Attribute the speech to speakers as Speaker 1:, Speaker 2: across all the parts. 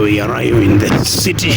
Speaker 1: we arrive in the city.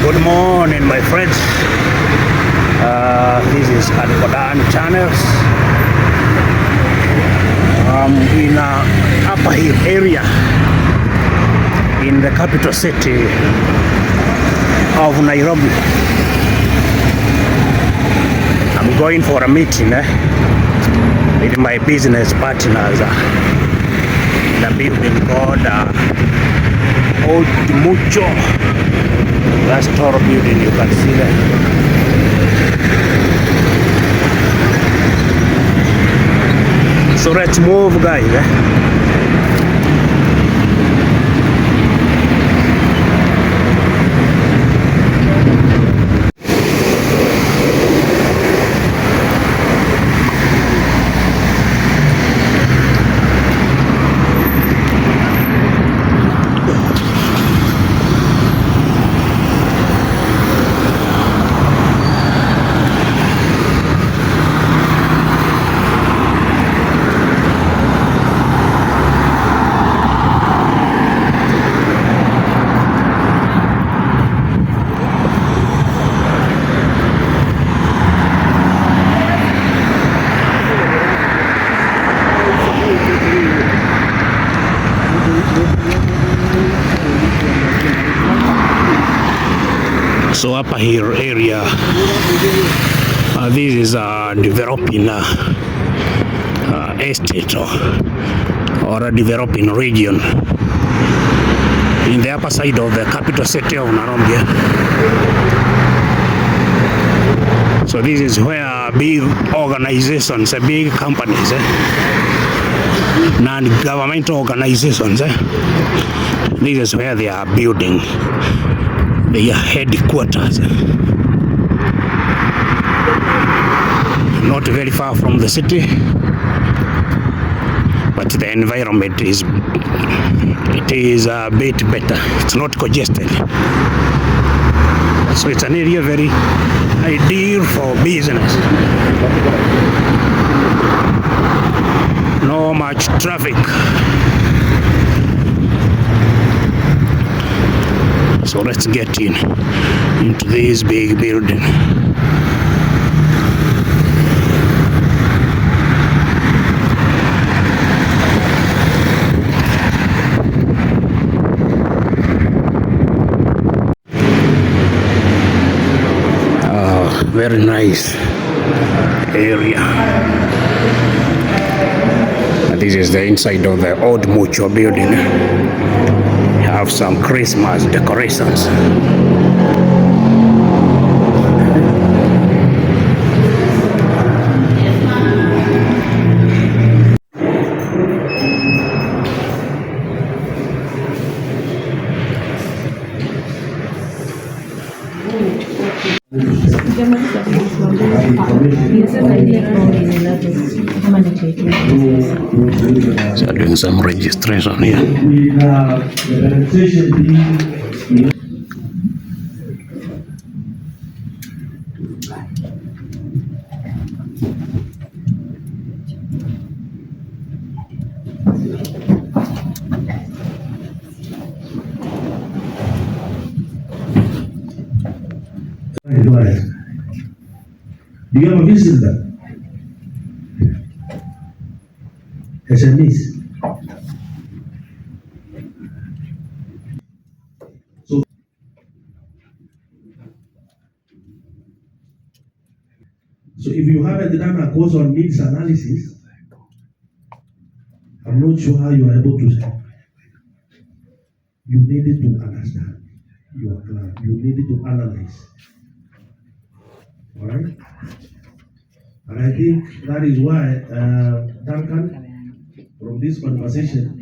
Speaker 1: Good morning, my friends. This is Adkodan Channels. In Upperhill area in the capital city of Nairobi. I'm going for a meeting with my business partners in a building called Old Mucho. That's tall building, you can see that. So let's move, guys. So Upperhill area, this is a developing estate or a developing region in the upper side of the capital city of Nairobi. So this is where big organizations, big companies, non-governmental organizations, this is where they are building their headquarters. Not very far from the city, but the environment is a bit better. It's not congested, so it's an area very ideal for business. No much traffic. So let's get into this big building. Oh, very nice area. This is the inside of the old Mucho building. Have some Christmas decorations. So doing some registration here.
Speaker 2: Do you have a visitor? SMEs. So if you haven't done a course on needs analysis, I'm not sure how you are able to say. You needed to understand your plan. You needed to analyze. All right? And I think that is why, Duncan, from this conversation,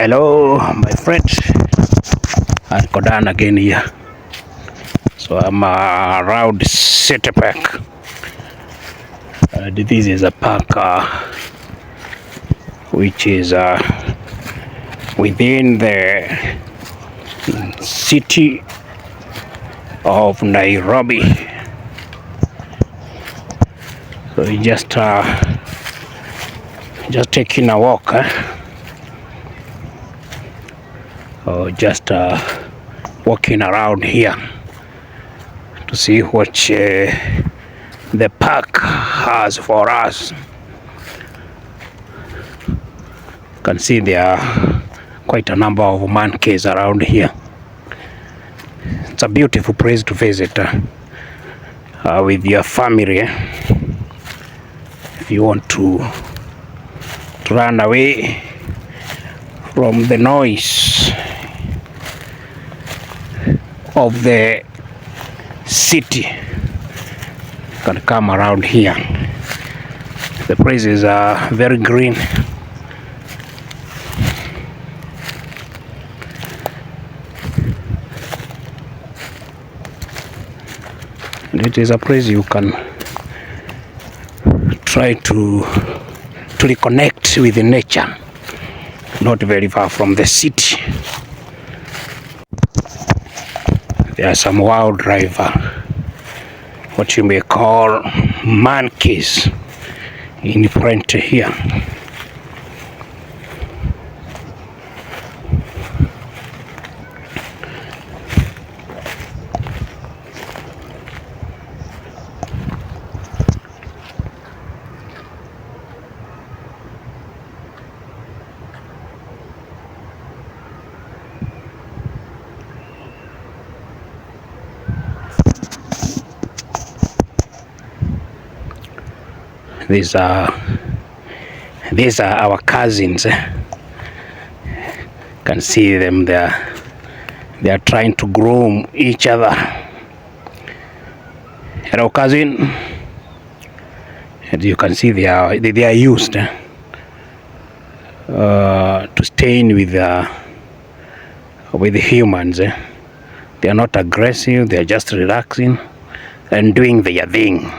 Speaker 1: Hello, my friends. I'm Kodan again here. So I'm around City Park. This is a park which is within the city of Nairobi. So we just taking a walk. Or just walking around here to see what the park has for us. You can see there are quite a number of monkeys around here. It's a beautiful place to visit with your family. If you want to run away from the noise of the city, you can come around here. The place is very green. And it is a place you can try to reconnect with the nature, not very far from the city. There are some wildlife, what you may call monkeys, in front here. These are our cousins. You can see them there. They are trying to groom each other. Hello, cousin. And you can see they are used to staying with the humans. They are not aggressive. They are just relaxing and doing their thing.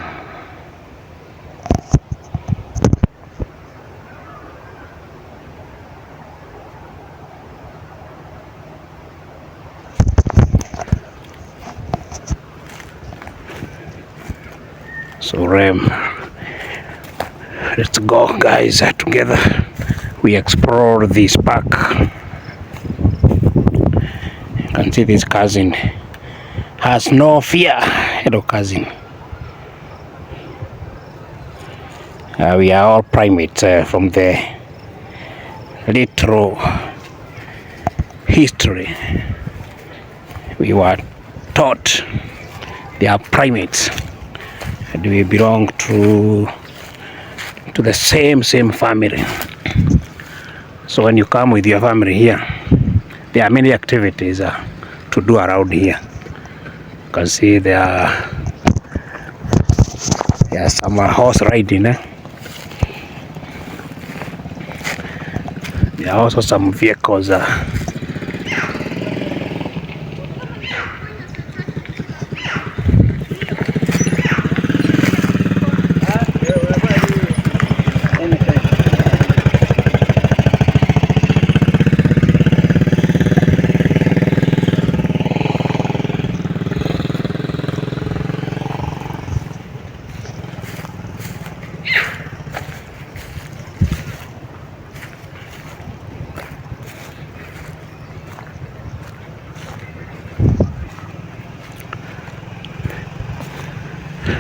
Speaker 1: So let's go, guys, together. We explore this park. You can see this cousin has no fear. Hello, cousin. We are all primates from the literal history. We were taught they are primates. And we belong to the same family. So when you come with your family here, there are many activities to do around here. You can see there are some horse riding. There are also some vehicles.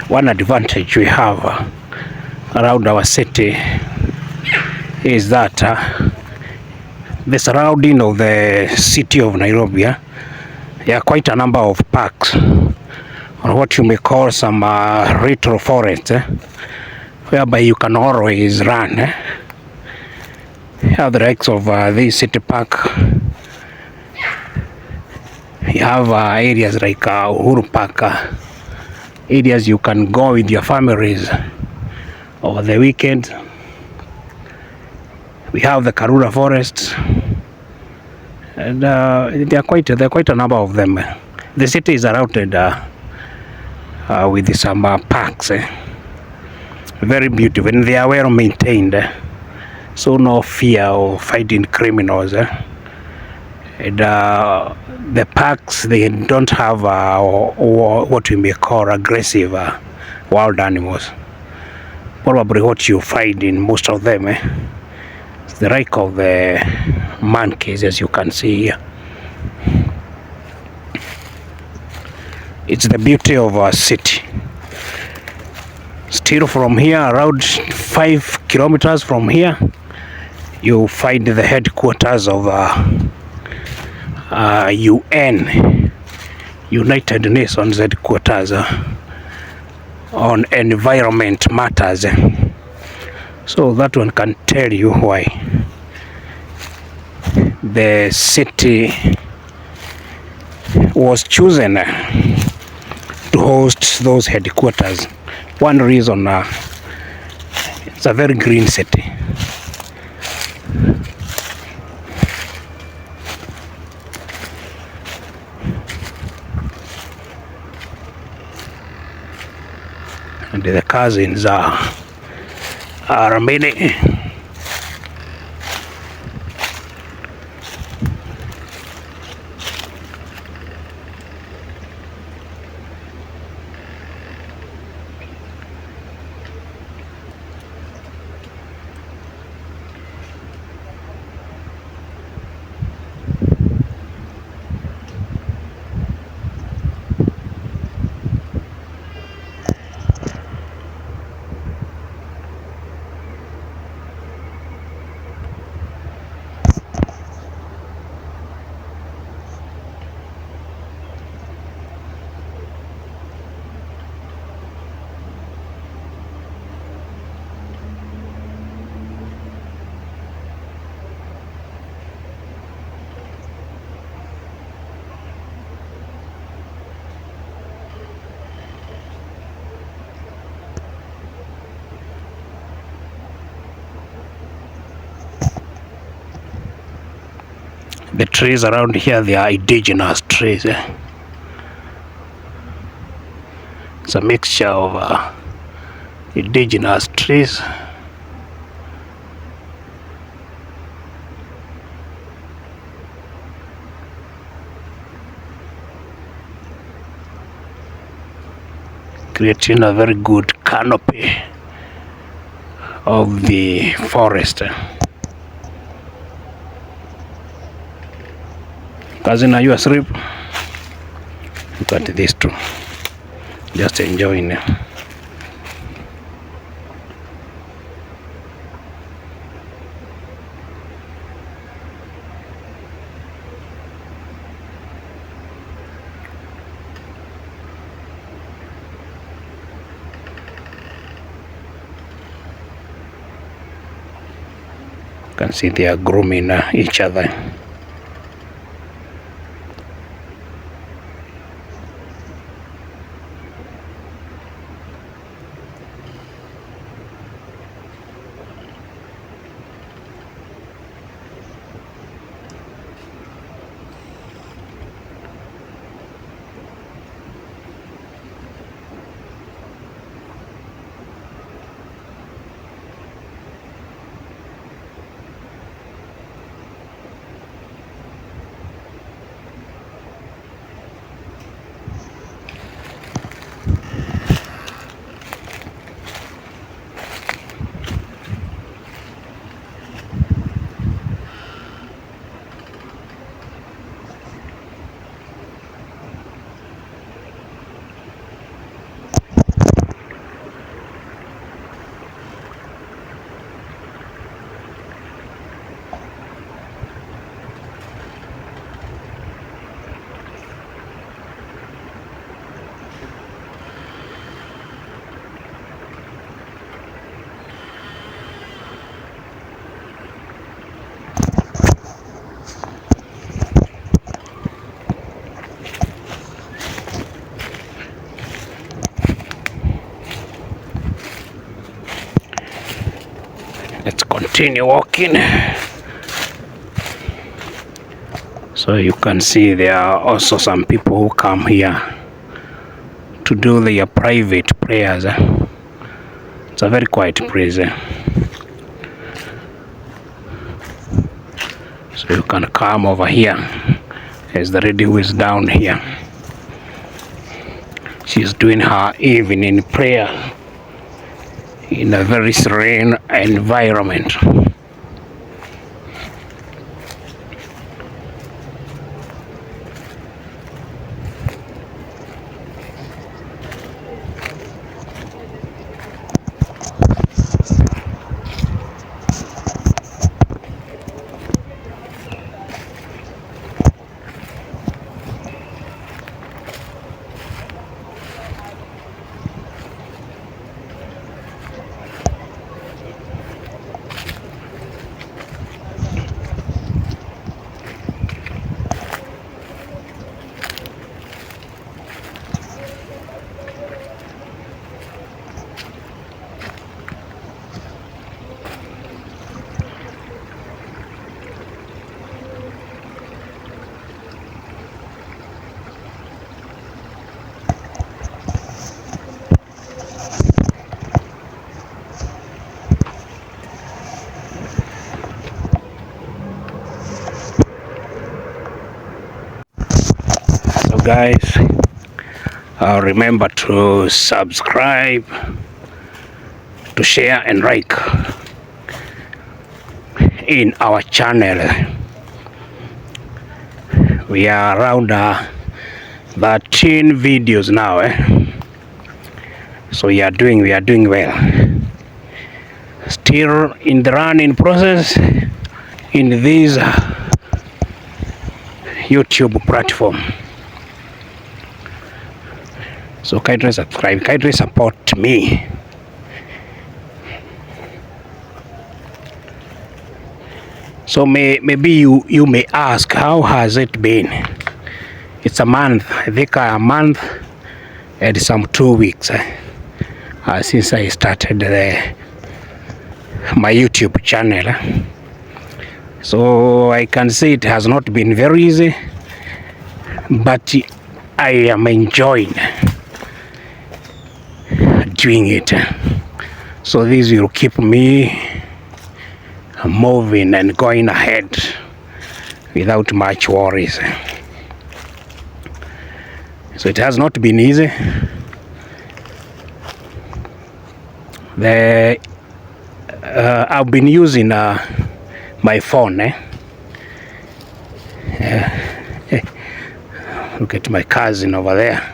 Speaker 1: One advantage we have around our city is that the surrounding of the city of Nairobi, there are quite a number of parks, or what you may call some retro forests, whereby you can always run. You have the likes of this city park. You have areas like Uhuru Park, areas you can go with your families over the weekend. We have the Karura forests, and there are quite a number of them. The city is surrounded with some parks, very beautiful, and they are well maintained, so no fear of fighting criminals. And the parks, they don't have what we may call aggressive wild animals. Probably what you find in most of them, is the like of the monkeys, as you can see here. It's the beauty of our city. Still from here, around 5 kilometers from here, you find the headquarters of UN, United Nations headquarters on environment matters. So that one can tell you why the city was chosen to host those headquarters. One reason, it's a very green city. And the cousins are many. The trees around here, they are indigenous trees. It's a mixture of indigenous trees. Creating a very good canopy of the forest. Cousin, are you asleep? Look at this too. Just enjoying it. You can see they are grooming each other. Let's continue walking. So you can see there are also some people who come here to do their private prayers. It's a very quiet place. So you can come over here. There's the lady who is down here. She's doing her evening prayer in a very serene environment. guys. Remember to subscribe, to share and like in our channel. We are around 13 videos now, so we are doing well. Still in the running process in this YouTube platform. So kindly subscribe, kindly support me. So maybe you may ask, how has it been? It's a month, I think a month and some 2 weeks since I started my YouTube channel. So I can say it has not been very easy, but I am enjoying doing it. So this will keep me moving and going ahead without much worries. So it has not been easy. I've been using my phone. Look at my cousin over there.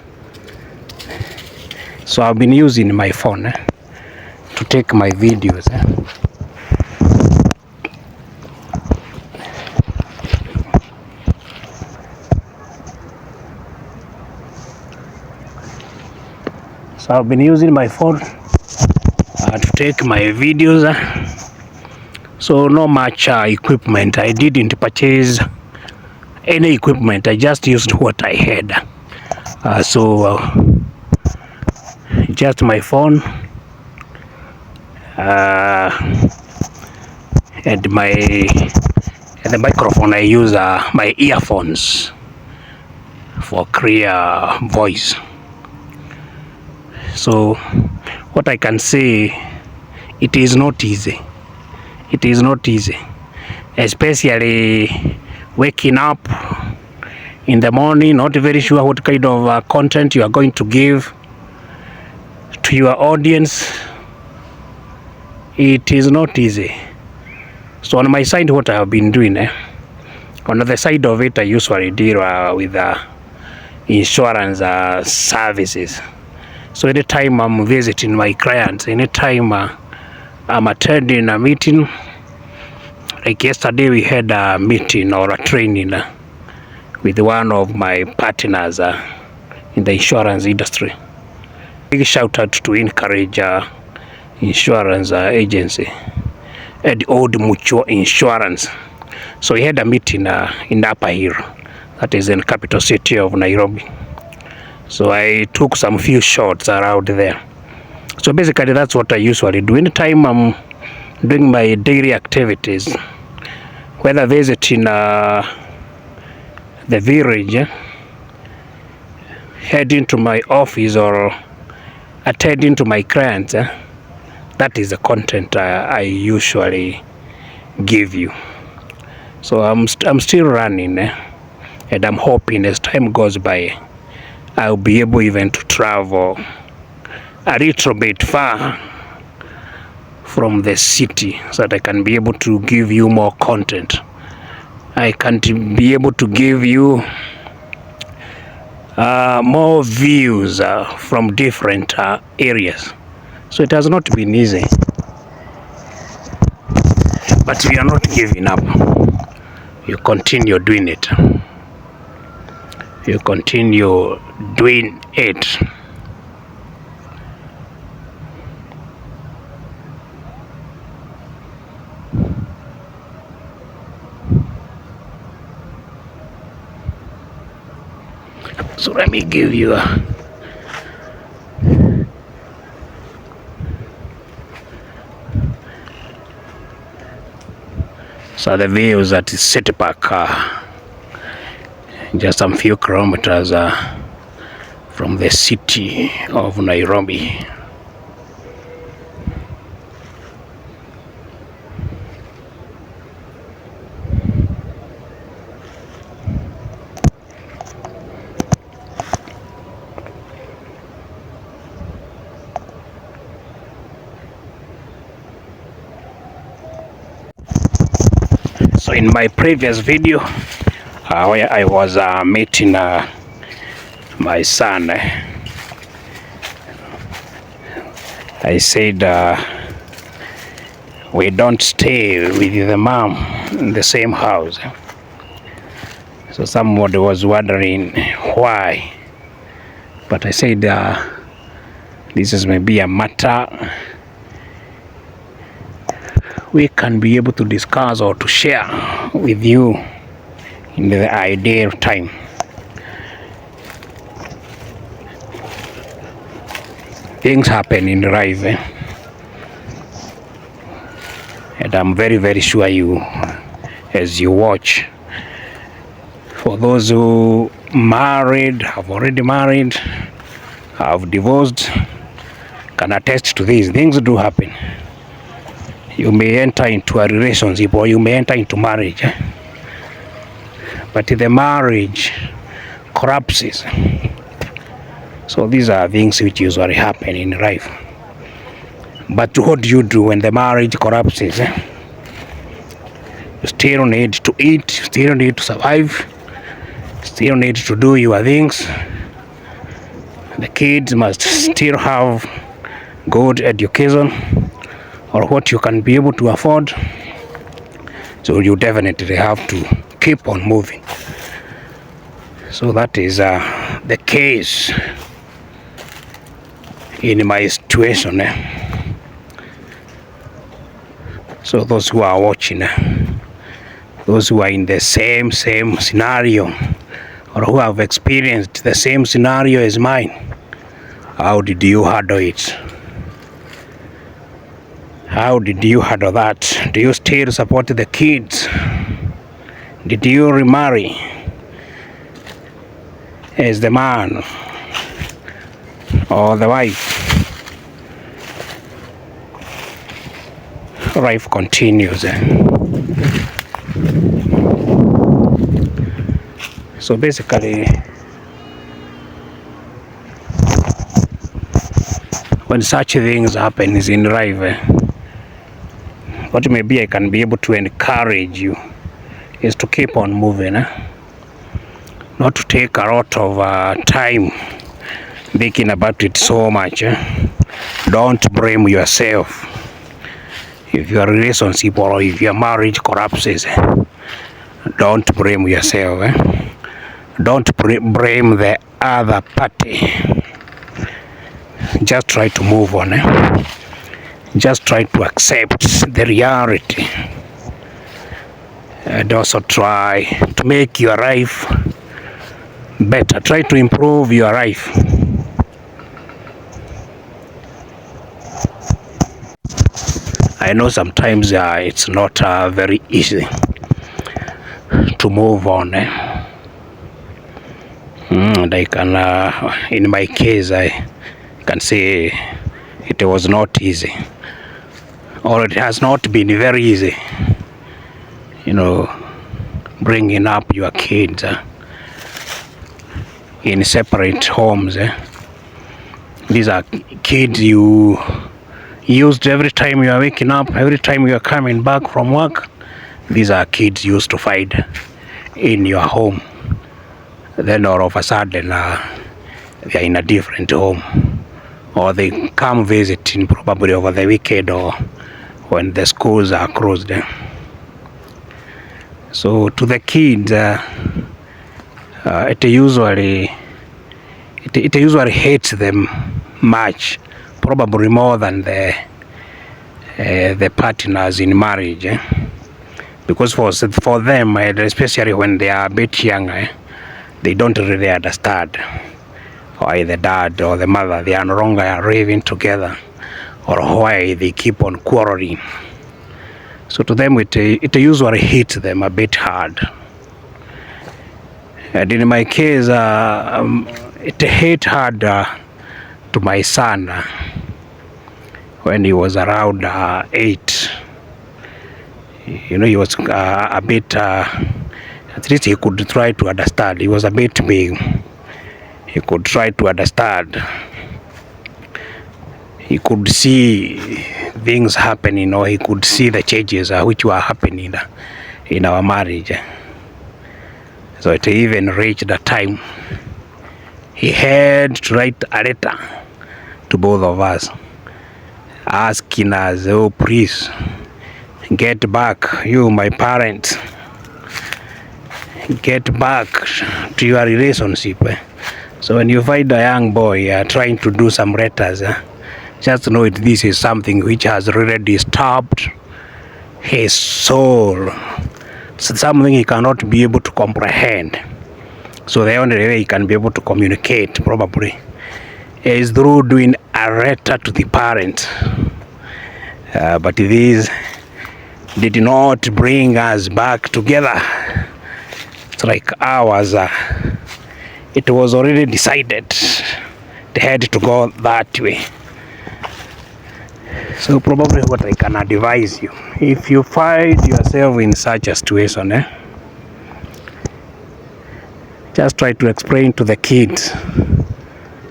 Speaker 1: So I've been using my phone to take my videos. So I've been using my phone to take my videos. So no much equipment. I didn't purchase any equipment. I just used what I had. Just my phone and the microphone. I use my earphones for clear voice. So what I can say, it is not easy. It is not easy, especially waking up in the morning, not very sure what kind of content you are going to give to your audience. It is not easy. So on my side, what I have been doing, on the side of it, I usually deal with insurance services. So anytime I'm visiting my clients, anytime I'm attending a meeting, like yesterday we had a meeting or a training with one of my partners in the insurance industry. Big shout out to Encourage Insurance Agency and Old Mutual Insurance. So we had a meeting in Upperhill, that is in capital city of Nairobi. So I took some few shots around there. So basically that's what I usually do. Anytime I'm doing my daily activities, whether visiting the village, heading to my office or attending to my clients, that is the content I usually give you. So I'm still running, and I'm hoping as time goes by I'll be able even to travel a little bit far from the city so that I can be able to give you more content. I can be able to give you more views from different areas. So it has not been easy, but we are not giving up. You continue doing it. You continue doing it. So let me give you so the views at City Park, just some few kilometers from the city of Nairobi. So in my previous video, where I was meeting my son, I said we don't stay with the mom in the same house. So somebody was wondering why, but I said this is maybe a matter we can be able to discuss or to share with you in the ideal time. Things happen in life, and I'm very, very sure you, as you watch, for those who married, have already married, have divorced, can attest to this. Things do happen. You may enter into a relationship or you may enter into marriage, but the marriage collapses. So these are things which usually happen in life. But what do you do when the marriage collapses? You still need to eat, you still need to survive, still need to do your things. The kids must still have good education, or what you can be able to afford. So you definitely have to keep on moving. So that is the case in my situation. So those who are watching, those who are in the same scenario, or who have experienced the same scenario as mine, how did you handle it? How did you handle that? Do you still support the kids? Did you remarry as the man or the wife? Life continues. So basically, when such things happen in life, what maybe I can be able to encourage you is to keep on moving, not to take a lot of time thinking about it so much. Don't blame yourself if your relationship or if your marriage collapses. Don't blame yourself. Don't blame the other party. Just try to move on. Just try to accept the reality, and also try to make your life better. Try to improve your life. I know sometimes it's not very easy to move on. And I can, in my case, I can say it was not easy, or it has not been very easy, bringing up your kids in separate homes. These are kids you used every time you are waking up, every time you are coming back from work. These are kids used to find in your home. Then all of a sudden they are in a different home, or they come visiting probably over the weekend or when the schools are closed. So to the kids, it usually hates them much, probably more than the partners in marriage, because for them, especially when they are a bit younger, they don't really understand why the dad or the mother, they are no longer living together, or why they keep on quarreling. So to them, it usually hits them a bit hard. And in my case, it hit hard to my son when he was around 8. He was a bit, at least he could try to understand. He was a bit big. He could try to understand. He could see things happening, or he could see the changes which were happening in our marriage. So it even reached the time he had to write a letter to both of us, asking us, oh please, get back, you my parents, get back to your relationship. So when you find a young boy trying to do some letters, just know this is something which has really disturbed his soul. It's something he cannot be able to comprehend. So the only way he can be able to communicate probably is through doing a letter to the parent. But this did not bring us back together. It's like ours. It was already decided they had to go that way. So probably what I can advise you, if you find yourself in such a situation, just try to explain to the kids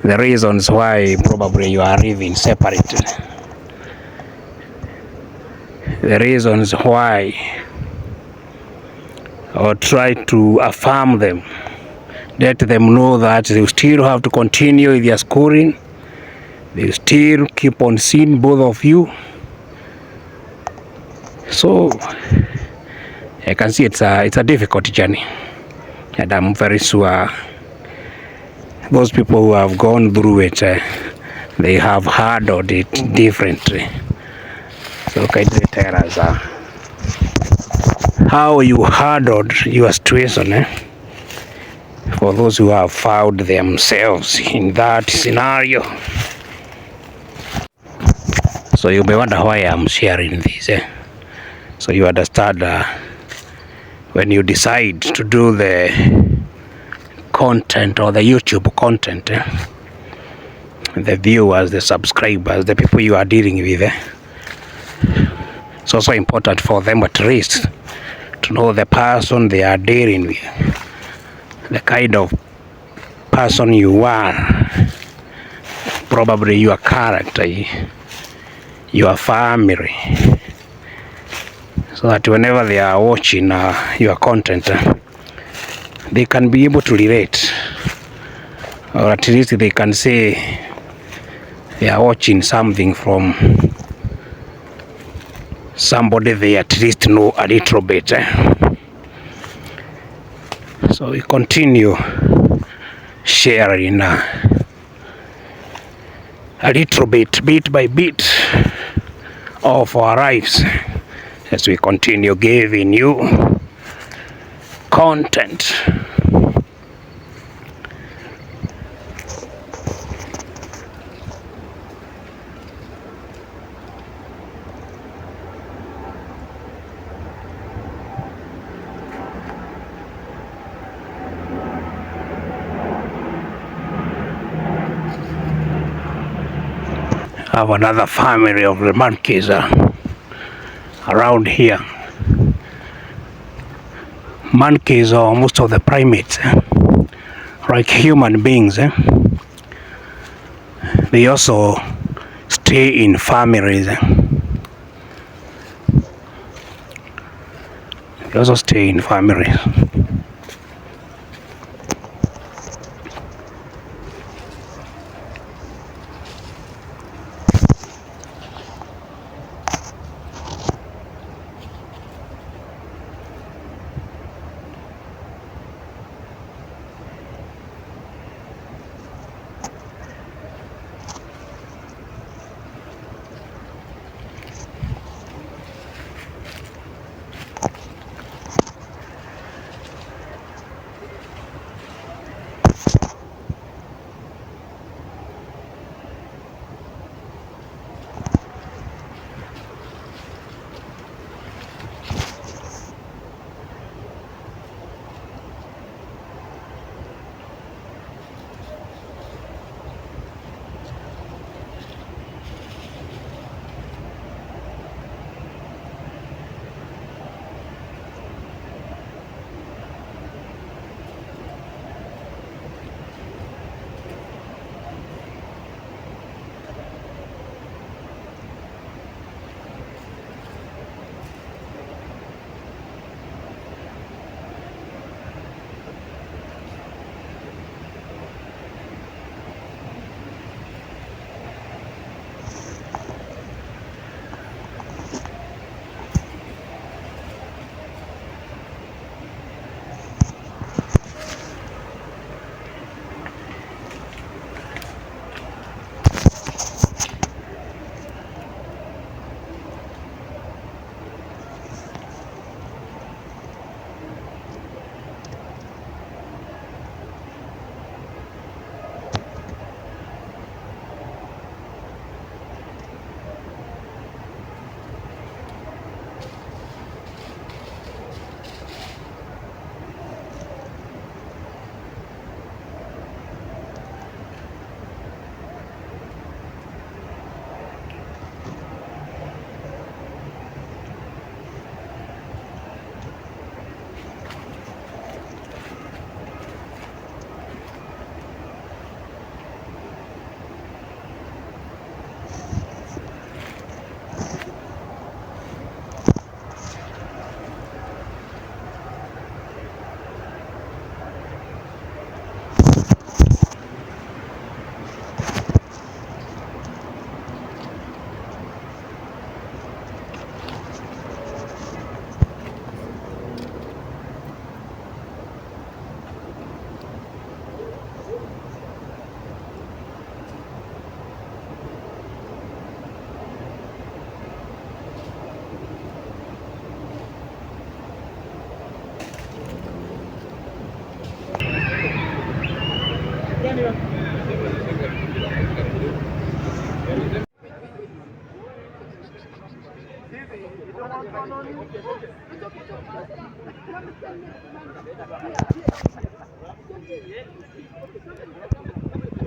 Speaker 1: the reasons why probably you are living separated. The reasons why, or try to affirm them, let them know that they still have to continue with their schooling, they still keep on seeing both of you. So I can see it's a difficult journey, and I'm very sure those people who have gone through it, they have handled it differently. So kindly tell us how you handled your situation, for those who have found themselves in that scenario. So you may wonder why I'm sharing this. So you understand when you decide to do the content or the YouTube content, the viewers, the subscribers, the people you are dealing with, it's also important for them at least to know the person they are dealing with, the kind of person you are, probably your character, your family, so that whenever they are watching your content, they can be able to relate, or at least they can say they are watching something from somebody they at least know a little bit. So we continue sharing a little bit by bit of our lives, as we continue giving you content. Have another family of the monkeys around here. Monkeys or most of the primates, like human beings, they also stay in families. They also stay in families.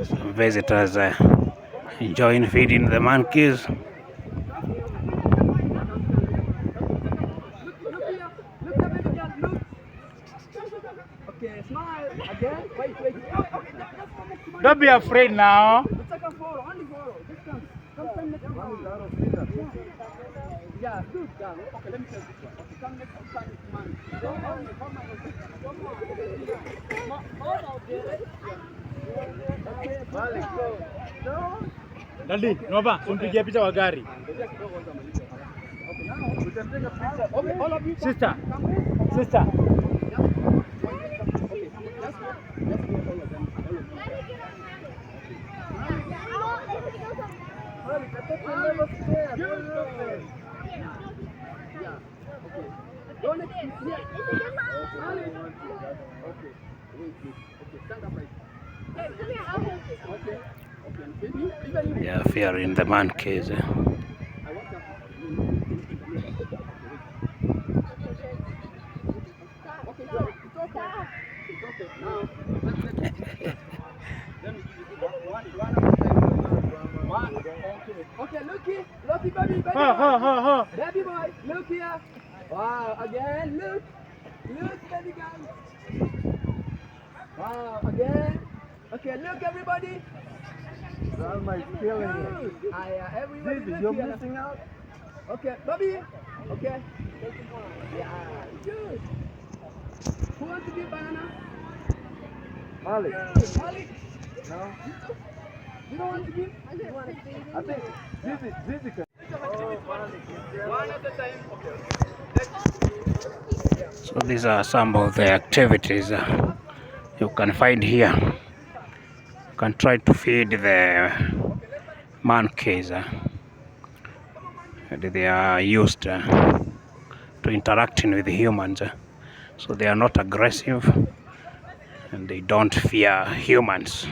Speaker 1: Some visitors enjoying feeding the monkeys.
Speaker 3: Okay, smile again. Wait.
Speaker 4: Don't be afraid now.
Speaker 3: Only follow. Just come. Come next to Yeah, good. Okay, let me tell this one. Okay, come next to man. Come on. Okay, go. No.
Speaker 4: Dadi, naomba umpigie picha wa gari.
Speaker 3: Okay, now we can take a picture. Okay, all of you.
Speaker 4: Sister.
Speaker 1: Yeah, fearing the monkeys.
Speaker 3: Okay, looky, baby boy. Baby boy, look here. Wow, again, look, baby girl. Wow, again. Okay, look, everybody.
Speaker 4: Alma is killing it.
Speaker 3: Everybody,
Speaker 4: Zizi,
Speaker 3: look
Speaker 4: you're
Speaker 3: here.
Speaker 4: missing out.
Speaker 3: Okay, Bobby. Okay. Yeah, good. Who wants to give banana?
Speaker 4: Malik.
Speaker 3: Malik.
Speaker 4: No?
Speaker 3: You don't want to give?
Speaker 4: I think Zizi can.
Speaker 3: One at a time. Okay.
Speaker 1: So these are some of the activities you can find here. You can try to feed the monkeys. And they are used to interacting with humans. So they are not aggressive and they don't fear humans.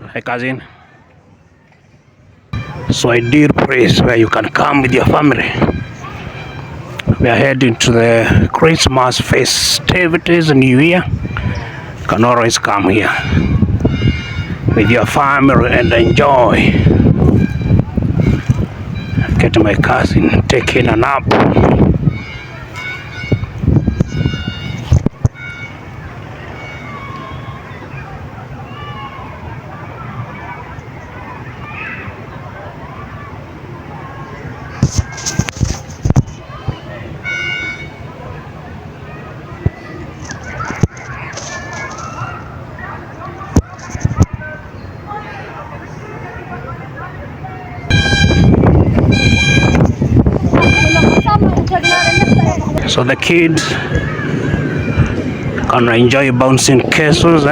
Speaker 1: Hi cousin. So a dear place where you can come with your family. We are heading to the Christmas festivities in New Year. You can always come here with your family and enjoy. Get my cousin taking a nap. So the kids can enjoy bouncing castles.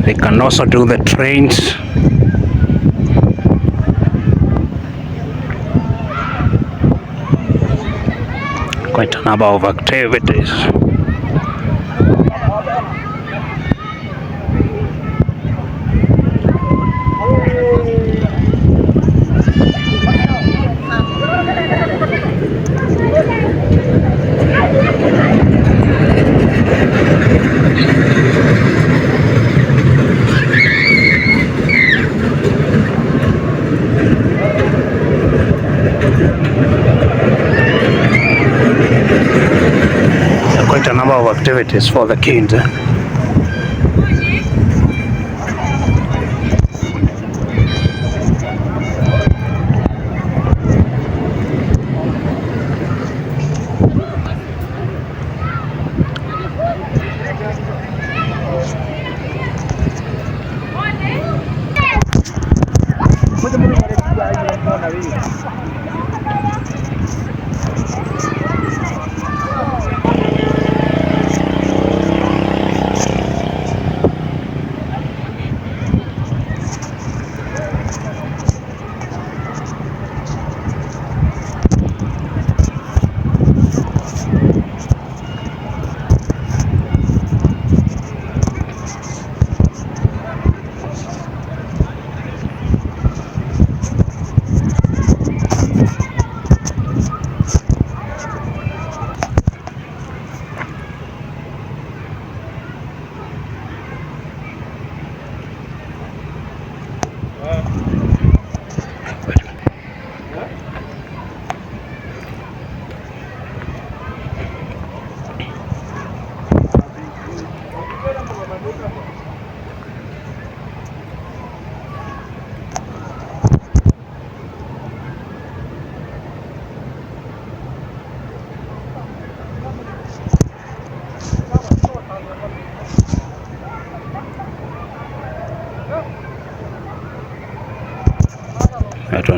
Speaker 1: They can also do the trains. Quite a number of activities. Quite a number of activities for the kids.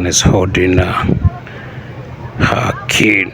Speaker 1: one is holding her kid.